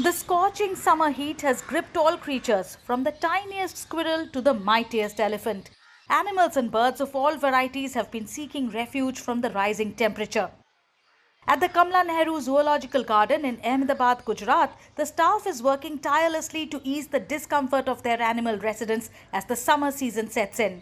The scorching summer heat has gripped all creatures, from the tiniest squirrel to the mightiest elephant. Animals and birds of all varieties have been seeking refuge from the rising temperature. At the Kamla Nehru Zoological Garden in Ahmedabad, Gujarat, the staff is working tirelessly to ease the discomfort of their animal residents as the summer season sets in.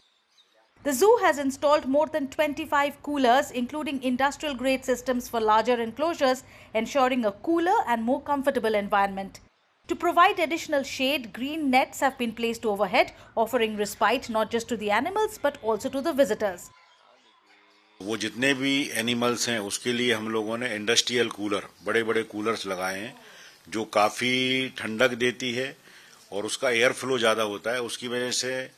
The zoo has installed more than 25 coolers, including industrial-grade systems for larger enclosures, ensuring a cooler and more comfortable environment. To provide additional shade, green nets have been placed overhead, offering respite not just to the animals but also to the visitors. वो जितने भी animals हैं उसके लिए हम लोगों ने industrial cooler, बड़े बड़े कूलर्स लगाए हैं जो काफ़ी ठंडक देती है और उसका एयर फ्लो ज़्यादा होता है। उसकी वजह से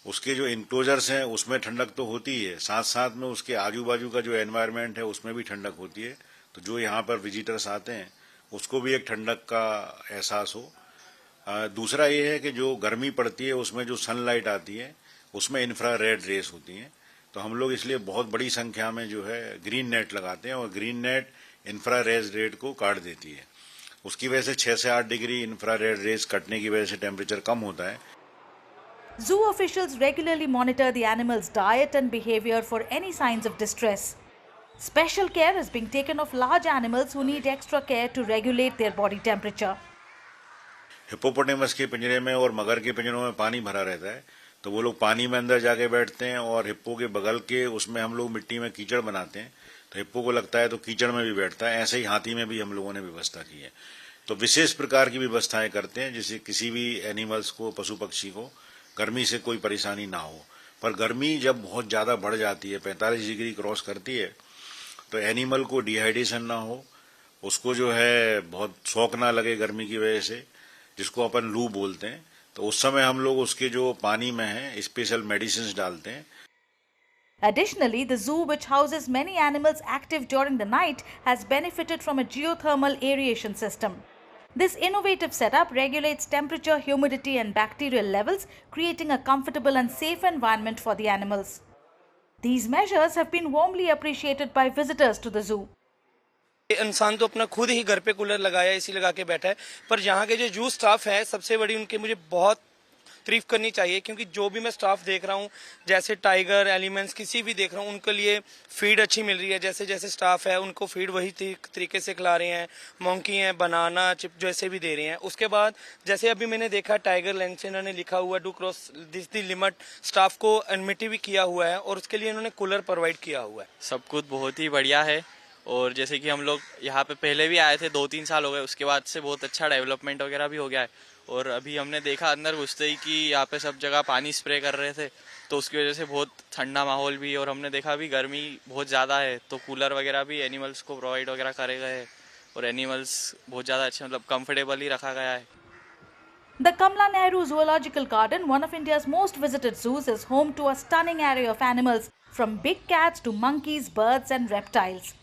उसके जो इनक्लोजर्स हैं उसमें ठंडक तो होती ही है, साथ साथ में उसके आजू बाजू का जो एनवायरनमेंट है उसमें भी ठंडक होती है। तो जो यहाँ पर विजिटर्स आते हैं उसको भी एक ठंडक का एहसास हो। दूसरा ये है कि जो गर्मी पड़ती है उसमें जो सनलाइट आती है उसमें इंफ्रारेड रेस होती हैं, तो हम लोग इसलिए बहुत बड़ी संख्या में जो है ग्रीन नेट लगाते हैं और ग्रीन नेट इंफ्रारेड रेड को काट देती है। उसकी वजह से 6 से 8 डिग्री इंफ्रारेड रेस कटने की वजह से टेम्परेचर कम होता है। Zoo officials regularly monitor the animals' diet and behavior for any signs of distress. Special care is being taken of large animals who need extra care to regulate their body temperature. Hippopotamus के पिंजरे में और मगर के पिंजरों में पानी भरा रहता है, तो वो लोग पानी में अंदर जाके बैठते हैं और हिप्पो के बगल के उसमें हम लोग मिट्टी में कीचड़ बनाते हैं, तो हिप्पो को लगता है तो कीचड़ में भी बैठता है। ऐसे ही हाथी में भी हम लोगों ने व्यवस्था की है। तो विशेष प्रकार की व्यवस्थाएं करते हैं जिससे किसी भी एनिमल्स को, पशु पक्षी को गर्मी से कोई परेशानी ना हो। पर गर्मी जब बहुत ज़्यादा बढ़ जाती है, 45 डिग्री क्रॉस करती है, तो एनिमल को डिहाइड्रेशन ना हो, उसको जो है बहुत शौक ना लगे गर्मी की वजह से, जिसको अपन लू बोलते हैं, तो उस समय हम लोग उसके जो पानी में है स्पेशल मेडिसिन डालते हैं। Additionally, the zoo, which houses many animals active during the night, has benefited from a geothermal aeration system. This innovative setup regulates temperature, humidity and bacterial levels, creating a comfortable and safe environment for the animals. These measures have been warmly appreciated by visitors to the zoo. इंसान तो अपना खुद ही घर पे cooler लगाया, AC लगा के बैठा है, पर यहाँ के जो जू स्टाफ है सबसे बड़ी उनकी मुझे बहुत तारीफ करनी चाहिए, क्योंकि जो भी मैं स्टाफ देख रहा हूँ, जैसे टाइगर, एलिमेंट्स, किसी भी देख रहा हूँ, उनके लिए फीड अच्छी मिल रही है। जैसे जैसे स्टाफ है उनको फीड वही तरीके से खिला रहे हैं, मोंकी हैं, बनाना चिप जैसे भी दे रहे हैं। उसके बाद जैसे अभी मैंने देखा टाइगर लैंड से इन्होंने लिखा हुआ do cross this the limit, staff को एडमिट भी किया हुआ है और उसके लिए इन्होंने कूलर प्रोवाइड किया हुआ है। सब कुछ बहुत ही बढ़िया है और जैसे कि हम लोग यहाँ पे पहले भी आए थे, 2-3 साल हो गए, उसके बाद से बहुत अच्छा डेवलपमेंट वगैरह भी हो गया है। और अभी हमने देखा अंदर घुसते ही कि यहाँ पे सब जगह पानी स्प्रे कर रहे थे, तो उसकी वजह से बहुत ठंडा माहौल भी, और हमने देखा अभी गर्मी बहुत ज़्यादा है तो कूलर वगैरह भी एनिमल्स को प्रोवाइड वगैरह करे गए हैं और एनिमल्स बहुत ज़्यादा अच्छे, मतलब कंफर्टेबल ही रखा गया है। The Kamla Nehru Zoological Garden, one of India's most visited zoos, is home to a stunning array of animals, from big cats to monkeys, birds and reptiles.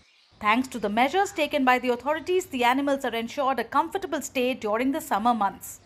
Thanks to the measures taken by the authorities, the animals are ensured a comfortable stay during the summer months.